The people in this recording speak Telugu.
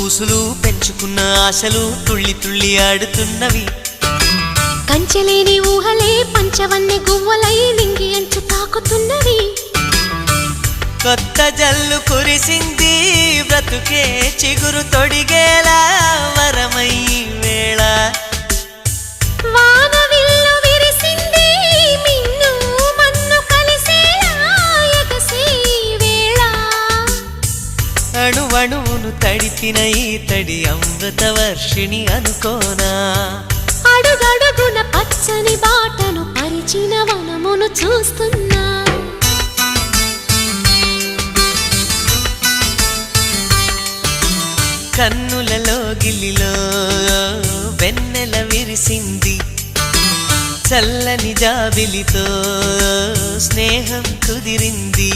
ఊసులు పెంచుకున్న ఆశలు తుళ్ళి తుళ్ళి ఆడుతున్నవి. కంచెలేని ఊహలే పంచవన్నె గువ్వలై నింగి అంచు తాకుతున్నవి. కొత్త జల్లు కురిసింది బ్రతుకే చిగురు తొడిగేలా వరమై వేళ. వానవిల్లు విరిసింది మిన్ను మన్ను కలిసేలా ఎగసే వేళ. అణువణువును తడిపిన ఈ తడి అమృత వర్షిణి అనుకోనా. అడుగడుగున పచ్చని బాటను పరిచిన వనమును చూస్తున్నా. కన్నులలో గిల్లిలో వెన్నెల విరిసింది. చల్లని జాబిలితో స్నేహం కుదిరింది.